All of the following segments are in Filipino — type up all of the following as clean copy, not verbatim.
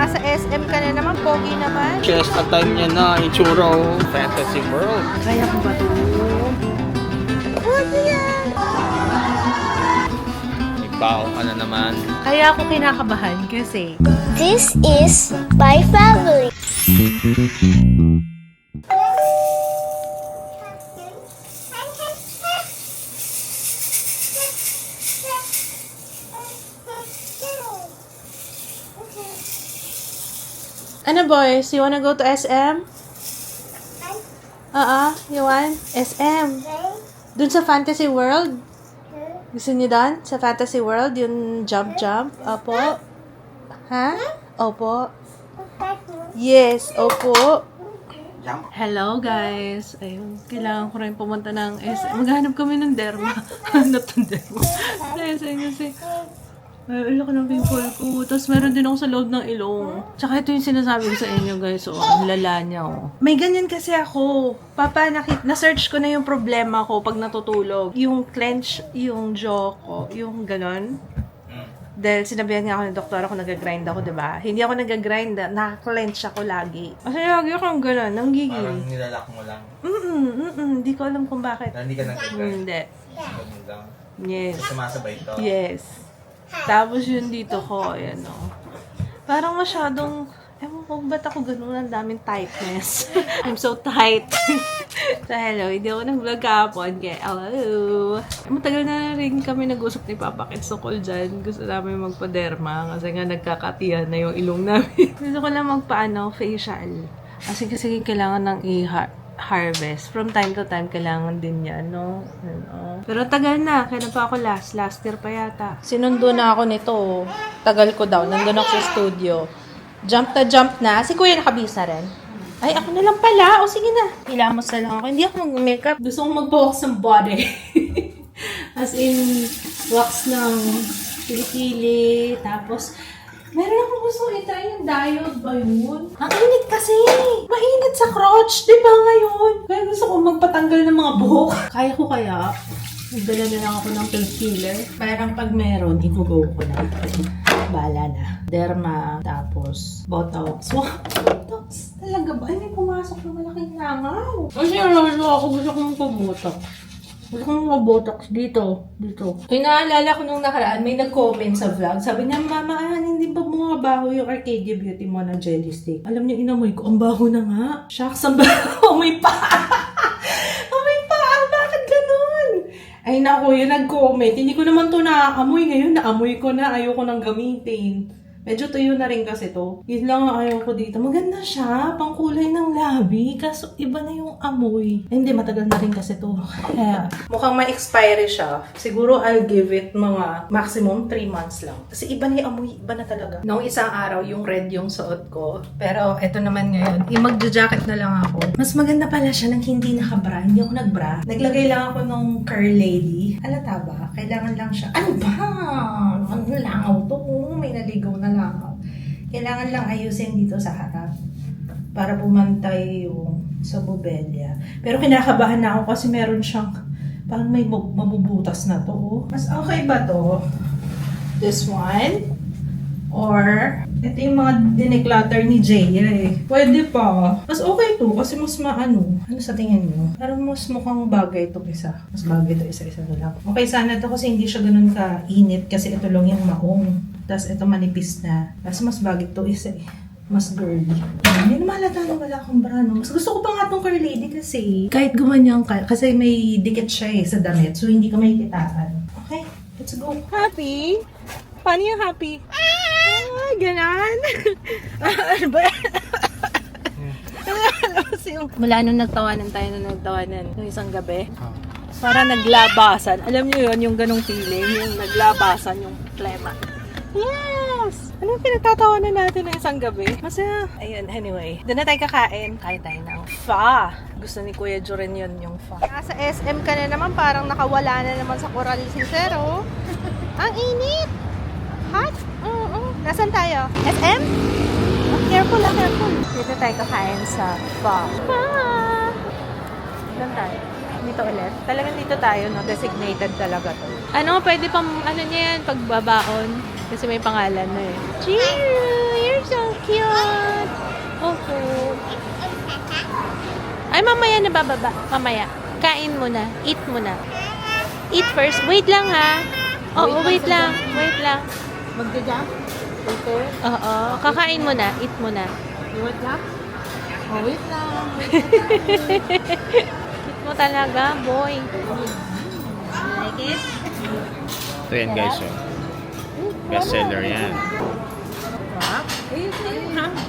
Nasa SM ka na naman, pogi naman. Chest at time niya na, itsura oh. Fantasy World. Kaya ko ba ito? Pogi yan! Ibaw ka na naman. Kaya ako kinakabahan kasi This is my family. ano boys, you wanna go to SM? You want? SM. Dun sa Fantasy World? Gusto niyo doon? Sa Fantasy World? Yung jump? Opo? Ha? Opo? Yes, opo. Hello guys. Ayun, kailangan ko rin pumunta ng SM. Maghanap kami ng derma. Hanap ng derma. Kasi ay, laki ng pimple ko. Tapos meron din ako sa loob ng ilong. Tsaka ito yung sinasabi ko sa inyo guys. Oh, ang lala niya oh. May ganyan kasi ako. Papa, na-search ko na yung problema ko pag natutulog. Yung clench, yung jaw ko, yung ganon. Dahil sinabihan nga ako ng doktor ako nag-grind ako, diba? Hindi ako nag-grind, naka-clench ako lagi. Kasi lagi akong ganon, nanggigil. Parang nilalak mo lang. Hindi ko alam kung bakit. Hindi ka nag-grind. Hindi. Lang. Yes. Sumasabay ito. Yes. Tapos yun dito ko, ayan o. Parang masyadong, ewan ko, ba't ako ganun? Ang daming tightness. I'm so tight. So, hello. Hindi ako nag-vlog kahapon. Kaya, hello. Matagal na rin kami nag-usap ni Papa Kitsukol dyan. Gusto namin magpa-derma kasi nga nagkakatihan na yung ilong namin. Gusto ko lang facial. Kasi kailangan ng harvest. From time to time, kailangan din yan, no? Ano. Pero tagal na. Kailan pa ako last? Last year pa yata. Sinundo na ako nito. Tagal ko daw. Nandun ako sa studio. Jump na. Si Kuya nakabisa rin. Ay, ako na lang pala. O, sige na. Hilamos na lang ako. Hindi ako mag-makeup. Gusto kong mag-wax ng body. As in, wax ng kilikili. Tapos, meron akong gusto i-try yung diode ba yun? Ang init kasi! Mainit sa crotch, di ba ngayon? Kaya gusto ko magpatanggal ng mga buhok. Kaya ko kaya? Nagdala na lang ako ng painkiller. Parang pag meron, i-go ko na. Bala na. Derma, tapos Botox. Wow! Botox! Talaga ba? Ay, may pumasok na malaking langaw. Kasi ako gusto kong magpa-Botox. Gusto kong mag-Botox dito. Kaya naalala ko nung nakaraan, may nag-comment sa vlog. Sabi niya, Mama, hindi ba bumabaho yung Arcadia Beauty mo na jelly stick? Alam niyo, inamoy ko, ang baho na nga. Shucks, ang baho. Amoy pa. Amoy pa. Bakit ganun? Ay, naku, yung nag-comment. Hindi ko naman to naamoy. Ngayon, naamoy ko na. Ayoko nang gamitin. Medyo tuyo na rin kasi to. Yun lang ang ayaw ko dito. Maganda siya. Pangkulay ng labi. Kaso iba na yung amoy. Hindi, matagal na rin kasi to. Kaya, mukhang ma-expiry siya. Siguro I'll give it mga maximum 3 months lang. Kasi iba na yung amoy. Iba na talaga. Noong isang araw, yung red yung suot ko. Pero eto naman ngayon. Yung magja-jacket na lang ako. Mas maganda pala siya nang hindi nakabra. Hindi ako nagbra. Naglagay lang ako nung Curl Lady. Alata ba? Kailangan lang siya. Ano ba? Ano langaw to? May naligaw na langaw. Kailangan lang ayusin dito sa harap para pumantay yung sa bubelya. Pero kinakabahan na ako kasi meron siyang parang may mabubutas na to. Mas okay ba to? This one? Or ito yung mga dineclutter ni Jay eh. Pwede pa. Mas okay to kasi mas maano. Ano sa tingin mo? Parang mas mukhang bagay to isa. Mas bagay to isa-isa na lang. Okay sana to kasi hindi siya ganun ka-init kasi ito lang yung maong. Tapos ito manipis na. Tapos mas bagay to isa eh. Mas girly. Hindi na malata na wala akong brano. Mas gusto ko pa nga tong Curl Lady kasi kahit gumanyan ka, kasi may dikit siya eh sa damit. So hindi ka makikitaan. Okay, let's go. Happy? Paano yung happy? Ganon. Ano ba? Mula nung nagtawanan nung isang gabi. Para naglabasan. Alam niyo yun, yung ganong feeling, yung naglabasan, yung plema. Yes! Anong pinagtatawanan natin ng isang gabi? Masaya. Ayun, anyway. Doon na tayo kakain. Kain tayo ng pho. Gusto ni Kuya Jo rin yun, yung pho. Nasa SM ka na naman, parang nakawala na naman sa Coral Sincero. Ang init! Hot? Nasaan tayo? SM? Oh, careful lang, careful. Dito tayo kakain sa pho. Doon tayo. Dito ulit. Talagang dito tayo, no? Designated talaga to. Ano, pwede pang, ano niya yan, pagbabaon. Kasi may pangalan na eh. Cheers! You're so cute! mamaya na bababa. Mamaya. Kain muna. Eat muna. Eat first. Wait lang ha. Oo, wait lang. Wait lang. Magja-jump? Okay. Oo. Kakain muna. Eat muna. You want jump? Oh, wait lang. Eat mo talaga, boy. Like it? Ito yan guys, oh. Best seller yan.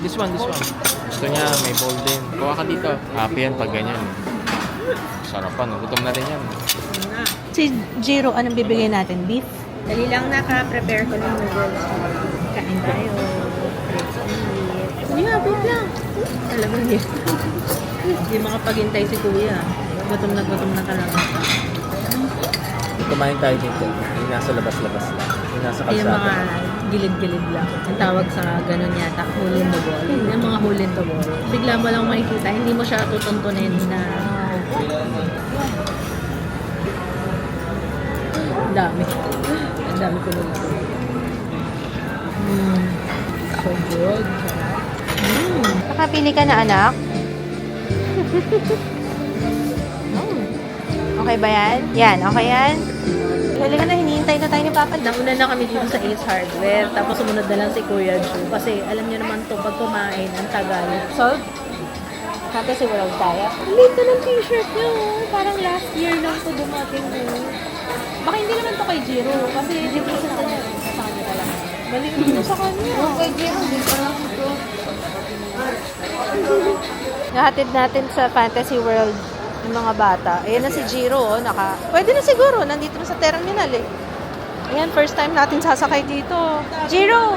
This one. Gusto niya, may bowl din. Kuha ka dito. Happy yan pag ganyan. Sarapan, oh. Gutom na rin yan. Si Jiro, anong bibigyan natin? Beef? Dali lang naka-prepare ko ng noodles. Kain tayo. Let's eat. Yeah, wait lang. Alam mo niya. Hindi makapaghintay si Kuya. Gutom na talaga. Kumain tayo dito. Yung nasa labas-labas lang. Yung nasa Yung mga kalsada. gilid-gilid lang. Ang tawag sa ganun yata, hole in the wall. Yung mga hole in the wall. Bigla mo lang makikita, hindi mo siya tutuntunin na ang dami. Ang dami ko nung so good. Nakapili ka na, anak? Okay ba yan? Yan, okay yan? Halika na, hinihintay na tayo ni Papa. Nauna na kami dito sa Ace Hardware. Tapos sumunod na lang si Kuya Ju. Kasi alam niyo naman to pag kumain, ang tagal. So, kasi walang tayo. Late na ng t-shirt niyo. Parang last year lang to dumating mo. Baka hindi naman to kay Jiro. Kasi hindi ko sa kanya. Sa kanya talaga. Balik mo sa kanya. Kay Jiro, hindi pa lang ito. Nahatid natin sa Fantasy World yung mga bata. Ayan na si Jiro, oh, pwede na siguro, nandito na sa terminal eh. Ayan, first time natin sasakay dito. Jiro,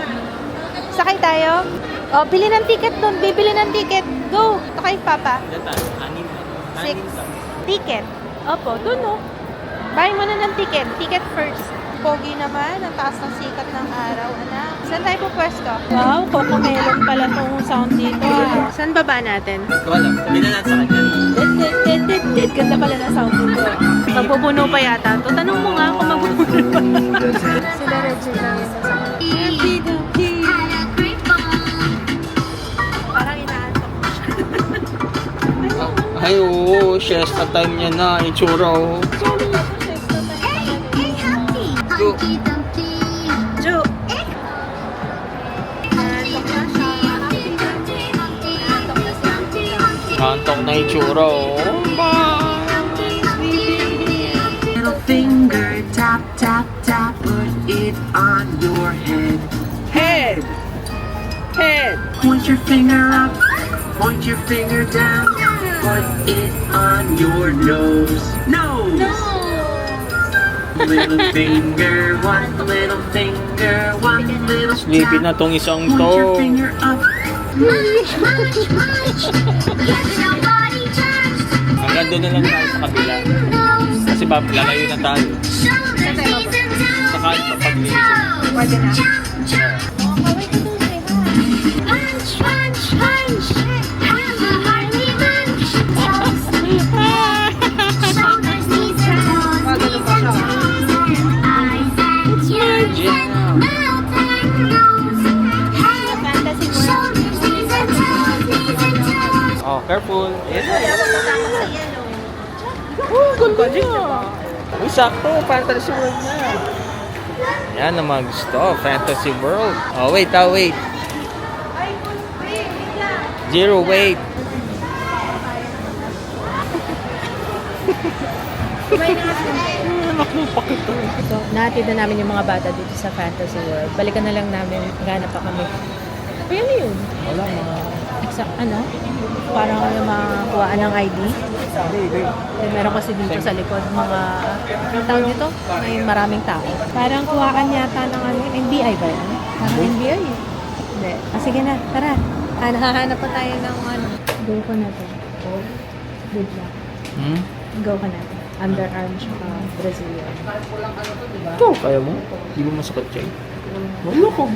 sakay tayo? Oh, bili ng ticket doon, bibili ng ticket. Go, sakay Papa. 6 ticket. Opo, doon oh. Buy mo na ng ticket. Ticket first. Pogi naman, ang taas ng sikat ng araw, anak. Saan tayo pupwesto? Wow, Cocomelon pala tong sound dito. Saan baba natin? Wala. Sabi na natin sa kanya. Ganda pala na sound dito. Magbubuno pa yata to. Tanong mo nga kung magbubuno pa. Sila Regina yung nasa Parang inaantok mo siya. Ay, oo. Siesta time niya na. Itsura, oh. Go. Jo! Inaantok na siya. Kantok na itsura, oh. Little finger tap tap tap, put it on your head. Head! Head! Point your finger up, point your finger down, put it on your nose. Nose! Little finger, one little finger, one little Sleepy tap. na tong isang Point your to. finger up. Hanggang doon na lang tayo sa kabila. Kasi lalayo na tayo. Saka paglinis. Pwede na. Magano pa siya. Fantasy World. Oh, careful. Yes. Ganda niya. Uy, sakto. Fantasy World na. Yan ang mga gusto. Fantasy World. Oh, wait. Zero, wait. So, nahatid na namin yung mga bata dito sa Fantasy World. Balikan na lang namin. Gana pa kami. Ay, ano yun? Wala, mga... Parang yung mga kuhaan ng ID. Meron kasi dito sa likod mga tawag dito, may maraming tao. Parang kuhaan yata ng ano, NBI ba yan? Parang NBI. Hindi. Sige na, tara. Hahanap pa tayo ng ano. Go ko na to. Good luck. Go ka na. Underarm tsaka Brazilian. Ito, kaya mo? Hindi mo masakit siya. Wala ko.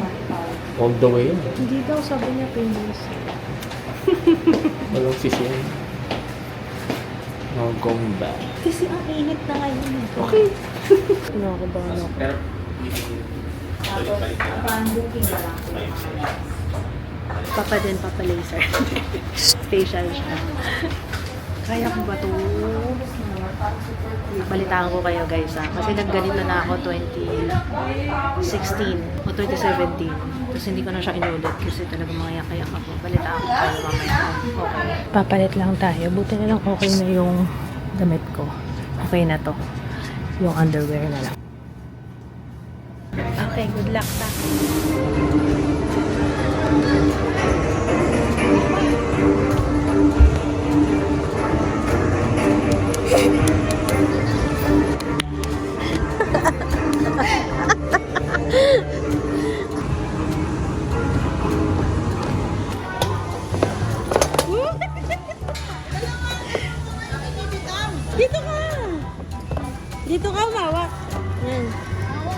All the way yun. Hindi daw, sabi niya famous. Walang sisiyan. No going back. Kasi ang init na ngayon. Okay. Nakakabahan ako. Pero, Papa din, Papa Laser. Facial siya. Kaya ko ba to? Balitaan ko kayo guys ha. Kasi nagganito na ako 2016 o 2017. Tapos hindi ko na siya inulit kasi talaga mga yak ako. Balitaan ko kayo mamaya. Okay. Papalit lang tayo. Buti na lang okay na yung damit ko. Okay na to. Yung underwear na lang. Okay, good luck ta. Dito ka! Dito ka, hawak. Yan.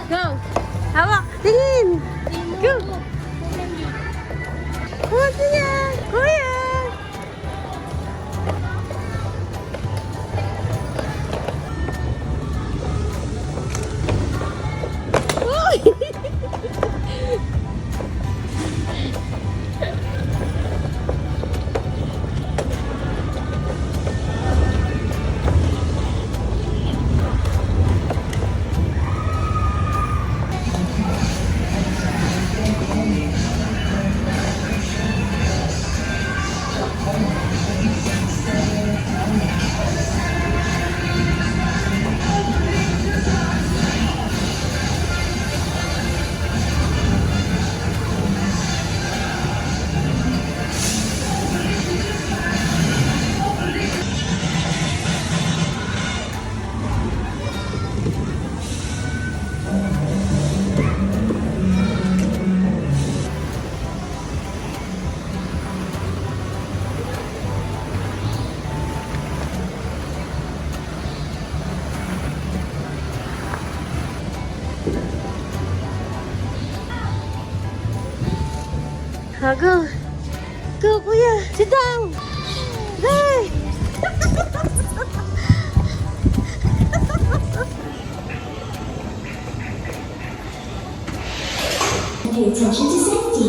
Go! Hawak! Tingin! Go! Hawak niya! Kuya! Uy! Go! Go, kuya! Sit down! Hey! Pay attention to safety.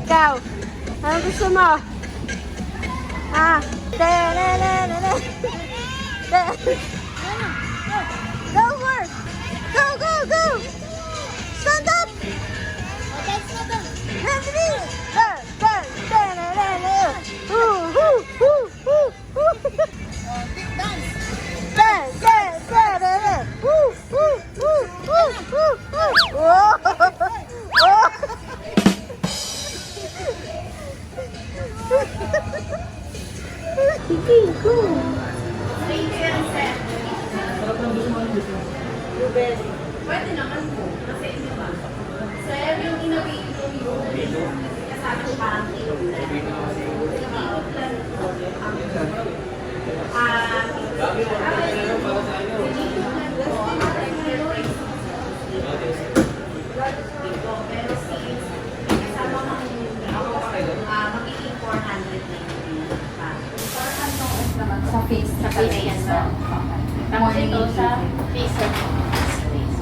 Ikaw, ano gusto mo? Ah, go work! Go, go, go! Stand up! Ready? Sa face, sa face. Tapos ito sa face.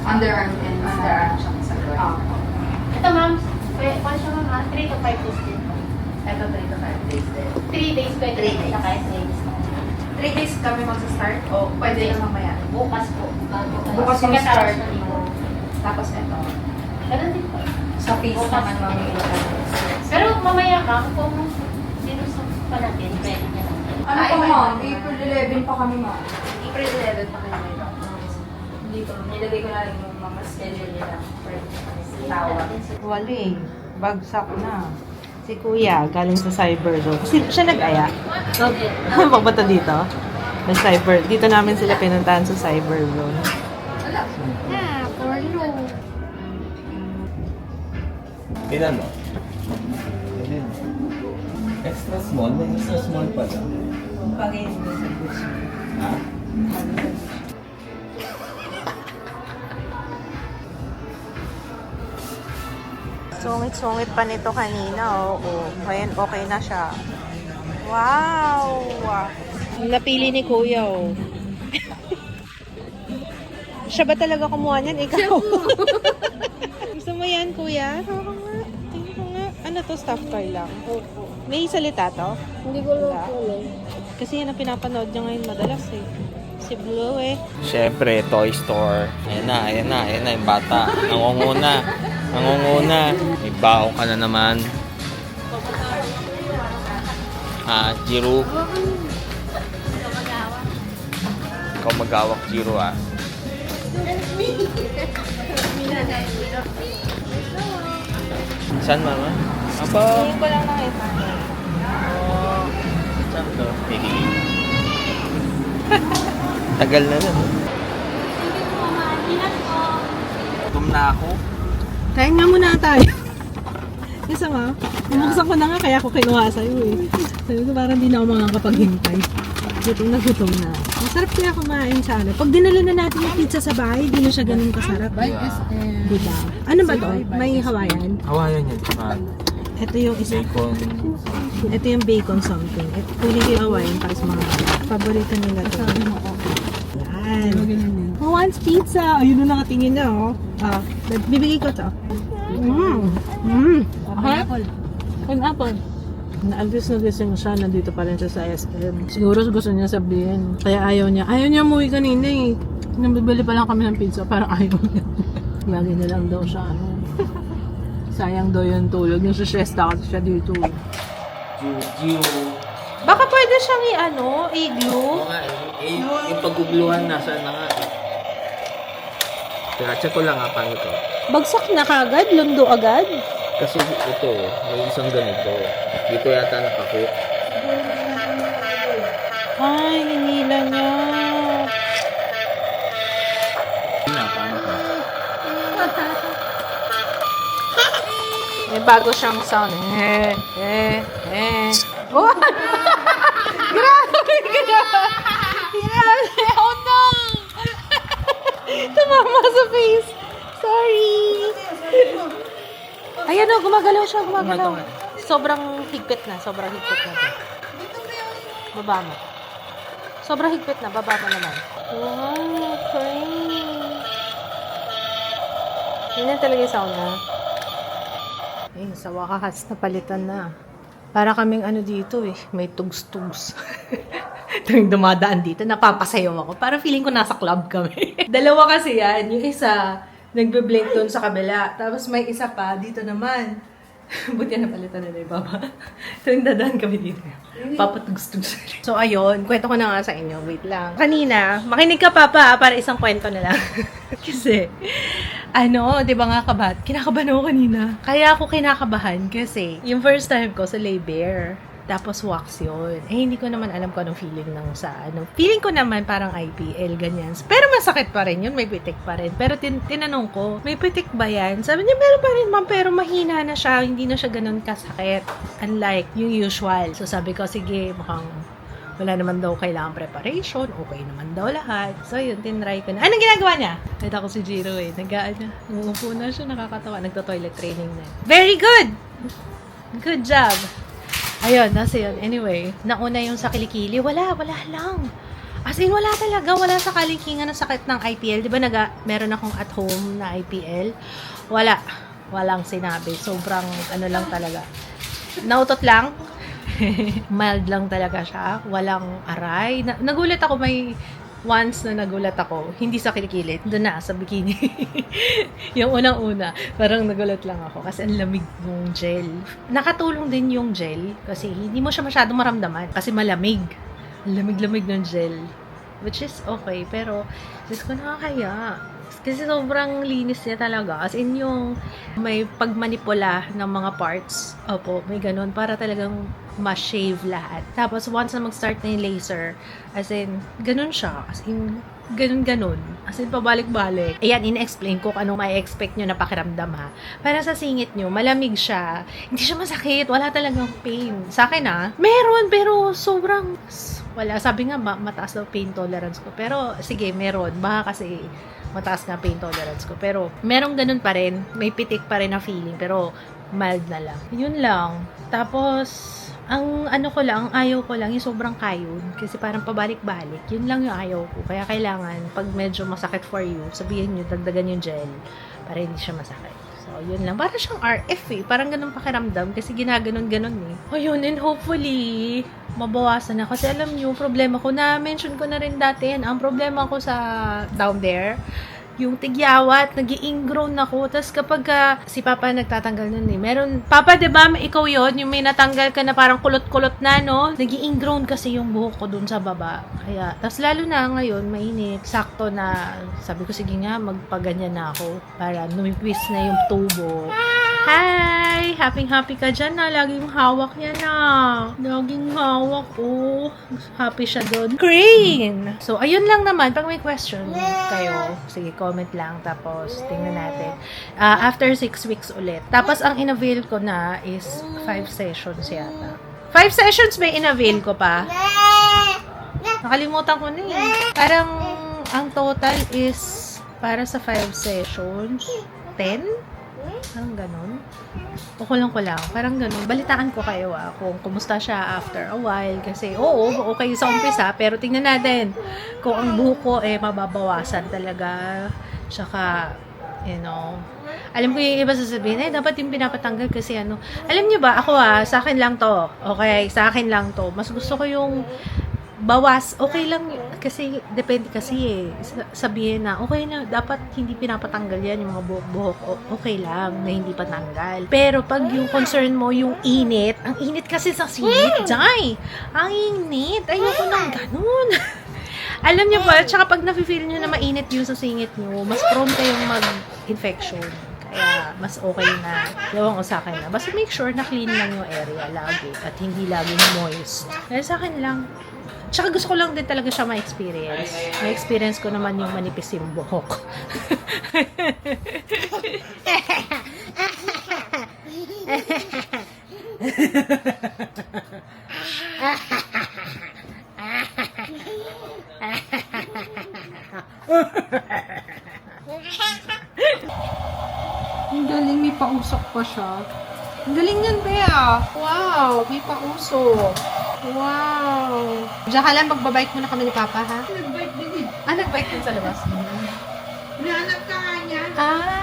Underarm and underarm siya sa lower. Ito ma'am, kung siya ma'am, 3 to 5 days din. Ito 3 to 5 days din. 3 days pwede. 3 days. Saka 3 days. 3 days kami magsa-start o pwede na mamaya? Bukas po. Bukas yung start. Tapos ito. Ganun din po. Sa face naman mamaya. Pero mamaya ka, kung Sinusok pa natin, pwede niya lang. Ano pa ma'am? April 11 pa kami ma'am. April 11 pa kayo may doctor. Hindi ko. Nilagay ko na rin yung mga schedule nila. Tawag. Wali. Bagsak na. Si Kuya, galing sa cyber zone. Siya nag-aya. Okay. Pagpunta dito. May cyber. Dito namin sila pinuntahan sa cyber zone. Ah, for you. Ilan mo? Ilan? Extra small? May extra small pala. Ha? Sungit-sungit pa nito kanina, oo. Ngayon, okay na siya. Wow! Napili ni Kuya, oh. Siya ba talaga kumuha niyan? Ikaw? Gusto mo yan, Kuya? Hawa ko nga. Tingnan ko nga. Ano to? Stuffed toy lang. May salita to? Hindi ko lang Wala. alam. Kasi yan ang pinapanood niya ngayon madalas, eh. Si Blue, eh. Siyempre, toy store. Ayan na yung bata. Nangunguna. May baon ka na naman. Jiro. Ikaw mag-awak, Jiro, Saan, mama? Aba. Tingin ko lang nakita. Saan to? Tagal na nun. Gutom na ako. Kain nga muna tayo. Isa ma, bumuksan ko na nga kaya ako kinuha sa'yo eh. Sabi ko parang di na ako makakapaghintay. Gutom na. Masarap kaya kumain sana. Pag dinala na natin yung pizza sa bahay, di na siya ganun kasarap. Diba? Ano ba to? May Hawaiian? Hawayan yan. Ito yung isa. Bacon. Ito yung bacon something. Ito kunin ko yung Hawaiian para sa mga paborito nila to. Yan. Who wants pizza? Ayun na nakatingin na oh. Bibigay ko to. Pineapple. Naalis na gising siya, nandito pa rin siya sa SM. Siguro gusto niya sabihin. Kaya ayaw niya. Ayaw niya umuwi kanina eh. Nabibili pa lang kami ng pizza, parang ayaw niya. Lagi na lang daw siya, sayang daw yung tulog. Yung siesta kasi siya dito. Baka pwede siyang i-glue. Oo nga yung pagugluhan nasa na nga Teka, check ko lang paano to. Bagsak na kagad, lundo agad. Kasi ito, may isang ganito. Dito yata nakahook. Ay, hinila niya. Paano ka? May bago siyang sound. Oh! Grabe! Oh no! Tumama sa face. Sorry. Ayan o, gumagalaw siya, gumagalaw. Sobrang higpit na to. Baba mo. Sobrang higpit na, baba mo naman. Wow, great. Yun na talaga yung sound na. Sa wakas, napalitan na. Para kaming dito may tugs-tugs. Tuwing dumadaan dito, napapasayaw ako. Para feeling ko nasa club kami. Dalawa kasi yan. Yung isa, nagbe-blink doon sa kabila. Tapos may isa pa, dito naman. Buti na palitan na yung baba. Tuwing dadaan kami dito. Papatugs-tugs. So ayun, kwento ko na nga sa inyo. Wait lang. Kanina, makinig ka papa para isang kwento na lang. Kasi, di ba nga kinakabahan ako kanina. Kaya ako kinakabahan kasi yung first time ko sa Lay Bear. Tapos wax yun. Hindi ko naman alam kung anong feeling ng Feeling ko naman parang IPL, ganyan. Pero masakit pa rin yun, may pitik pa rin. Pero tinanong ko, may pitik ba yan? Sabi niya, meron pa rin ma'am, pero mahina na siya. Hindi na siya ganun kasakit. Unlike yung usual. So sabi ko, sige, mukhang wala naman daw kailangan preparation. Okay naman daw lahat. So yun, tinry ko na. Anong ginagawa niya? Kahit ako si Jiro umupo na siya, nakakatawa. Nagto-toilet training na. Very good! Good job! Ayun, nasa yun. Anyway, nauna yung sa kilikili. Wala lang. As in, wala talaga. Wala sa kalikingan ng sakit ng IPL. Di ba meron akong at home na IPL? Walang sinabi. Sobrang lang talaga. Nautot lang. Mild lang talaga siya. Walang aray. Nagulat ako once na nagulat ako, hindi sa kilikilid, doon na, sa bikini. Yung unang-una, parang nagulat lang ako kasi ang lamig ng gel. Nakatulong din yung gel kasi hindi mo siya masyadong maramdaman kasi malamig. Lamig-lamig ng gel. Which is okay, pero Diyos ko nakakaya. Kasi sobrang linis niya talaga. As in yung may pagmanipula ng mga parts. Opo, may ganun. Para talagang ma-shave lahat. Tapos once na mag-start na yung laser, as in, ganun siya. As in, ganun-ganun. As in, pabalik-balik. Ayan, in-explain ko kung anong may expect nyo na pakiramdam ha. Para sa singit nyo, malamig siya. Hindi siya masakit. Wala talagang pain. Sa akin meron, pero sobrang wala. Sabi nga, mataas daw pain tolerance ko. Pero, sige, meron. Baka kasi mataas nga pain tolerance ko. Pero, merong ganun pa rin. May pitik pa rin na feeling. Pero, mild na lang. Yun lang. Tapos, ang ayaw ko lang, yung sobrang kayod. Kasi parang pabalik-balik. Yun lang yung ayaw ko. Kaya kailangan, pag medyo masakit for you, sabihin nyo, dagdagan yung gel para hindi siya masakit. So, yun lang. Parang siyang RF eh. Parang ganun pakiramdam kasi ginaganon-ganon eh. O yun, and hopefully, mabawasan na. Kasi alam nyo, problema ko mention ko na rin dati yan. Ang problema ko sa down there, yung tigyawat, nag-i-ingrown ako. Tapos kapag si Papa nagtatanggal nun eh. Meron, Papa, diba, ikaw yon yung may natanggal ka na parang kulot-kulot na, no? Nag-i-ingrown kasi yung buhok ko dun sa baba. Kaya, tapos lalo na ngayon, mainit. Sakto na, sabi ko, sige nga, magpaganyan na ako. Para numipis na yung tubo. Hi! Happy ka dyan na. Laging hawak niya na. Laging hawak. Oh, happy siya doon. Green! So, ayun lang naman. Pag may question kayo, sige, comment lang. Tapos, tingnan natin. After 6 weeks ulit. Tapos, ang in-avail ko na is 5 sessions yata. 5 sessions may in-avail ko pa. Nakalimutan ko na eh. Parang, ang total is, para sa 5 sessions, 10? Parang ganun. O kulang. Parang ganun. Balitaan ko kayo kung kumusta siya after a while. Kasi, okay sa umpisa. Pero tingnan natin kung ang buhok ko mababawasan talaga. Tsaka, alam ko yung iba sasabihin, dapat yung pinapatanggal kasi Alam nyo ba, ako sa akin lang to. Okay, sa akin lang to. Mas gusto ko yung bawas, okay lang, kasi depende kasi sabihin na, okay na, dapat hindi pinapatanggal yan, yung mga buhok, okay lang, na hindi patanggal. Pero pag yung concern mo, yung init, ang init kasi sa singit, Jai! Ang init! Ayoko nang ganun! Alam niyo ba, tsaka pag nafe-feel niyo na mainit yung sa singit niyo, mas prone kayong mag-infection. Kaya, mas okay na. Ewan ko sa akin na. Basta make sure na clean lang yung area lagi. At hindi laging moist. Kaya sa akin lang. Tsaka gusto ko lang din talaga siya ma-experience. Ma-experience ko naman yung manipis yung buhok. Ang galing, may pausok pa siya. Ang galing yan, Bea. Wow, may pausok. Wow. Diyan ka lang, magbabike muna kami ni Papa, ha? Nag-bike din. Nag-bike din sa labas. Hinahanap ka niya.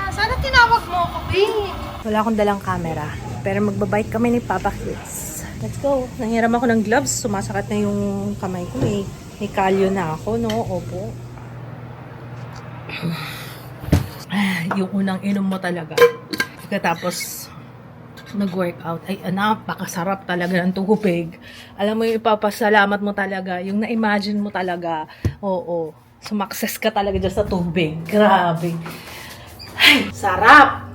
Sana tinawag mo ako, Bea. Wala akong dalang camera. Pero magbabike kami ni Papa Kids. Let's go. Nanghiram ako ng gloves. Sumasakat na yung kamay ko. May kalyo na ako, no? Opo. Yung unang inom mo talaga. Pagkatapos nag-workout, ay napakasarap talaga ng tubig. Alam mo yung ipapasalamat mo talaga, yung na-imagine mo talaga, sumakses ka talaga dyan sa tubig. Grabe. Ay, sarap!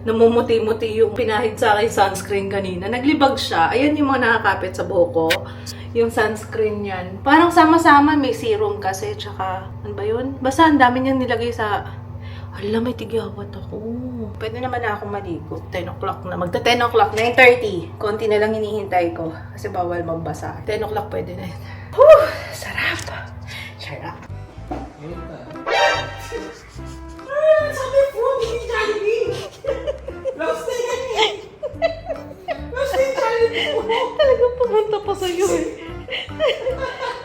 Namumuti-muti yung pinahid sa akin sunscreen kanina. Naglibag siya. Ayan yung mga nakakapit sa buhok ko. Yung sunscreen yan. Parang sama-sama, may serum kasi, tsaka, ano ba yun? Basta ang dami niyang nilagay sa... Hala, may tigyawat ako. Pwede naman na akong maligo. 10 o'clock na. Magta 10 o'clock. 9:30. Konti na lang hinihintay ko. Kasi bawal magbasa. 10 o'clock pwede na yun. Whew! Sarap! Sarap! Sabi po, hindi Jollibee! Lost na yan eh! Lost na yung Jollibee po! Talagang pumunta pa sa'yo eh.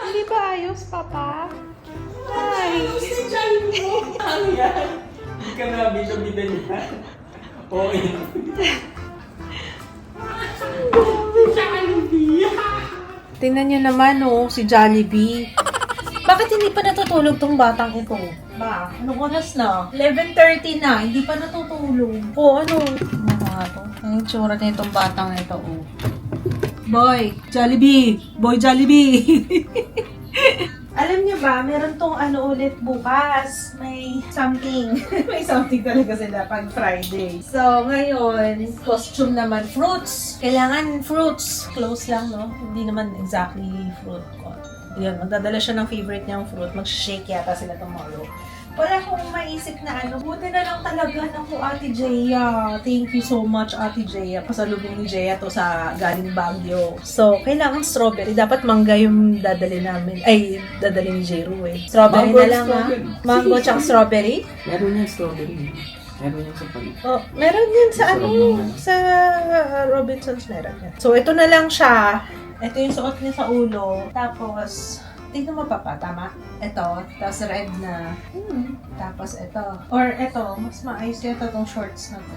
Hindi ba ayos, Papa? Ay! Lost na yung Jollibee mo! Ano yan? Hindi ka na bida-bida niya. Okay. Tingnan niyo naman, si Jollibee. Bakit hindi pa natutulog tong batang ito? Ba, anong oras na? 11:30 na, hindi pa natutulog. Oh, ano? Ano nga to? Ang itsura na itong batang ito, oh. Boy, Jollibee! Boy Jollibee! Alam niyo ba, meron tong ano ulit bukas. May something. May something talaga sila pag Friday. So, ngayon, costume naman, fruits. Kailangan fruits. Close lang, no? Hindi naman exactly fruit ko. Yun, magdadala siya ng favorite niyang fruit. Mag-shake yata sila tomorrow. Wala akong maisip na ano. Buti na lang talaga naku, Ate Jaya. Thank you so much, Ate Jaya. Pasalubong ni Jaya to sa galing Baguio. So, kailangan strawberry. Dapat mangga yung dadali namin. Ay, dadali ni Jero eh. Strawberry Mango na lang, ha? strawberry. Mango tsaka strawberry? Meron yan strawberry. Meron yan sa palit. Oh, meron yan sa Sarap ano, naman. sa Robinsons meron yan. So, ito na lang siya. Ito yung suot niya sa ulo. Tapos, tingnan mo pa, tama? Ito, tapos red na. Tapos ito. Or ito, mas maayos yata itong shorts na to.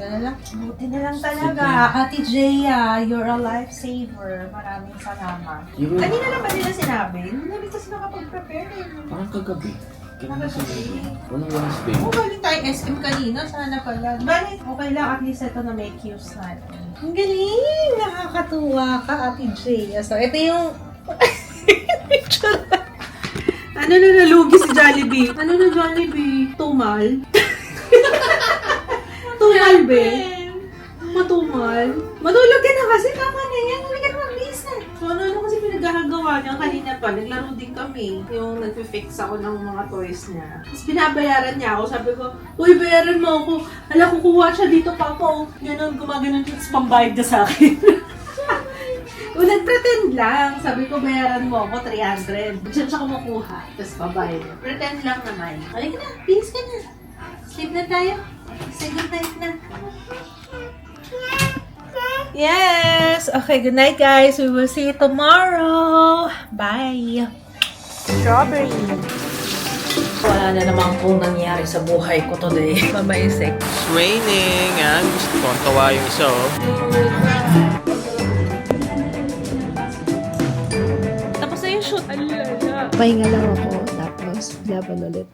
Ganun lang. Buti na lang talaga. Ate Jaya, you're a lifesaver. Maraming salamat. Yun. Kanina lang ba nila sinabi? Hindi namin kasi nakapag-prepare. Parang kagabi. Kailan kasi Kagabi. walang Wednesday. Oh, galing tayo SM kanina. Sana pala. Bali, okay lang. At least ito na may cues natin. Ang galing! Nakakatuwa ka, Ate Jaya. So, ito yung... ano na nalugi si Jollibee? Ano na Jollibee? Tumal? Tumal, be? Matumal? Matulog ka na kasi. Tama na yan. Hindi ka na mag-listen. So, ano kasi pinagagawa niya? Kanina pa, naglaro din kami. Yung nag-fix ako ng mga toys niya. Tapos binabayaran niya ako. Sabi ko, uy, bayaran mo ako. Hala, kukuha siya dito pa ako. Ganun, gumaganon siya. Tapos pambayad ka sa akin. Nag-pretend lang. Sabi ko, bayaran mo ako 300. Diyan siya kumukuha. Tapos babayad. Pretend lang naman. Halika na, bilis ka na. Sleep na tayo. Say good night na. Yes! Okay, good night guys. We will see you tomorrow. Bye! Strawberry. Wala na naman kung nangyari sa buhay ko today. Mamaisik. It's raining. Yan. Tontawa yung isa, oh. Tapos na yung shoot. Pahinga lang ako, tapos laban ulit.